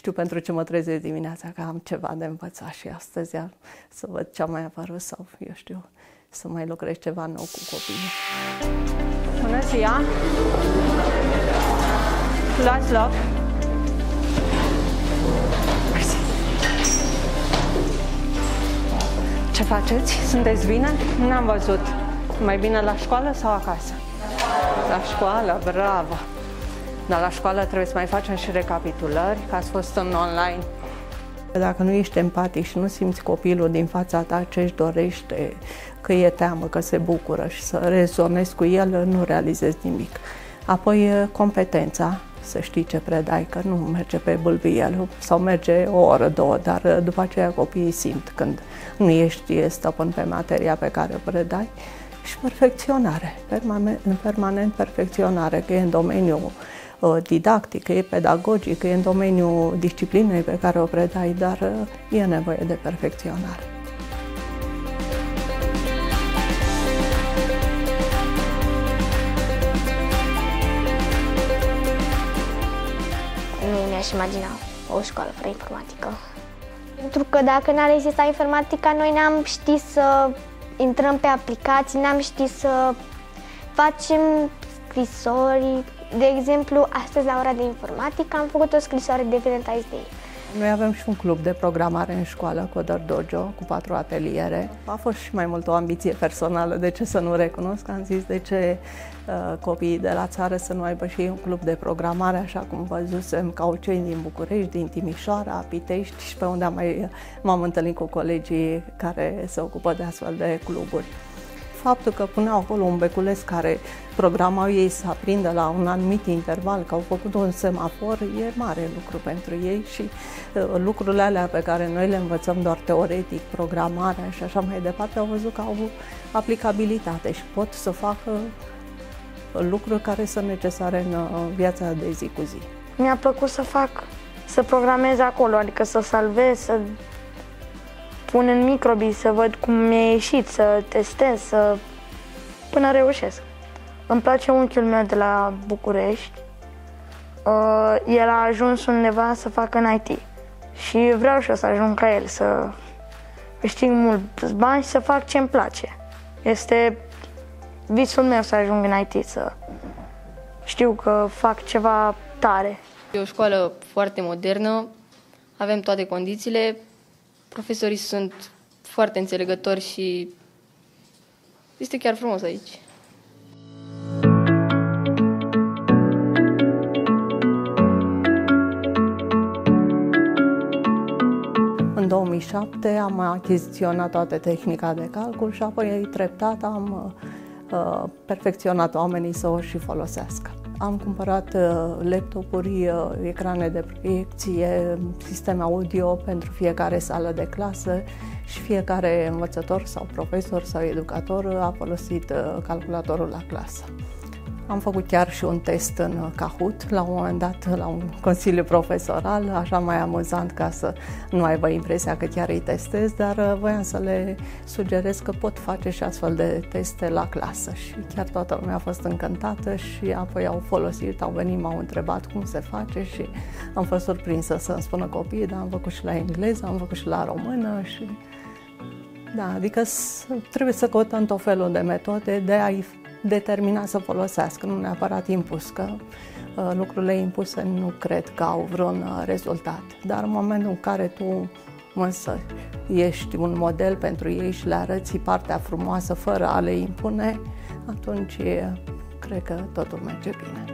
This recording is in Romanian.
știu pentru ce mă trezesc dimineața, că am ceva de învățat și astăzi să văd ce-a mai apărut sau, eu știu, să mai lucrez ceva nou cu copiii. Bună ziua! Luați loc! Ce faceți? Sunteți bine? N-am văzut. Mai bine la școală sau acasă? La școală, bravo! Dar la școală trebuie să mai facem și recapitulări, că ați fost în online. Dacă nu ești empatic și nu simți copilul din fața ta ce își dorește, că e teamă, că se bucură și să rezonezi cu el, nu realizezi nimic. Apoi competența, să știi ce predai, că nu merge pe bâlbâiel sau merge o oră, două, dar după aceea copiii simt când nu ești stăpân pe materia pe care o predai. Și perfecționare, permanent perfecționare, că e în domeniul didactic, că e pedagogic, că e în domeniul disciplinei pe care o predai, dar e nevoie de perfecționare. Nu mi-aș imagina o școală fără informatică. Pentru că dacă n-ar exista informatica, noi n-am ști să intrăm pe aplicații, n-am ști să facem scrisori. De exemplu, astăzi la ora de informatică am făcut o scrisoare de Valentine's Day. Noi avem și un club de programare în școală, Coder Dojo, cu 4 ateliere. A fost și mai mult o ambiție personală, de ce să nu recunosc. Am zis de ce copiii de la țară să nu aibă și ei un club de programare, așa cum văzusem că au cei din București, din Timișoara, Pitești și pe unde m-am întâlnit cu colegii care se ocupă de astfel de cluburi. Faptul că puneau acolo un beculeț care programau ei să aprindă la un anumit interval, că au făcut un semafor, e mare lucru pentru ei și lucrurile alea pe care noi le învățăm doar teoretic, programarea și așa mai departe, au văzut că au aplicabilitate și pot să facă lucruri care sunt necesare în viața de zi cu zi. Mi-a plăcut să programez acolo, adică să salvez, să pun în microbi, să văd cum mi-a ieșit, să testez, până reușesc. Îmi place unchiul meu de la București. El a ajuns undeva să facă în IT și vreau și eu să ajung ca el, să câștig mulți bani și să fac ce îmi place. Este visul meu să ajung în IT, să știu că fac ceva tare. E o școală foarte modernă, avem toate condițiile, profesorii sunt foarte înțelegători și este chiar frumos aici. În 2007 am achiziționat toată tehnica de calcul și apoi treptat am perfecționat oamenii să o și folosească. Am cumpărat laptopuri, ecrane de proiecție, sisteme audio pentru fiecare sală de clasă și fiecare învățător sau profesor sau educator a folosit calculatorul la clasă. Am făcut chiar și un test în Kahoot, la un moment dat, la un consiliu profesoral, așa mai amuzant ca să nu aibă impresia că chiar îi testez, dar voiam să le sugerez că pot face și astfel de teste la clasă și chiar toată lumea a fost încântată și apoi au folosit, au venit, m-au întrebat cum se face și am fost surprinsă să-mi spună copiii, dar am făcut și la engleză, am făcut și la română și... Da, adică trebuie să căutăm tot felul de metode de a-i determina să folosească, nu neapărat impus, că lucrurile impuse nu cred că au vreun rezultat. Dar în momentul în care tu însă ești un model pentru ei și le arăți partea frumoasă fără a le impune, atunci cred că totul merge bine.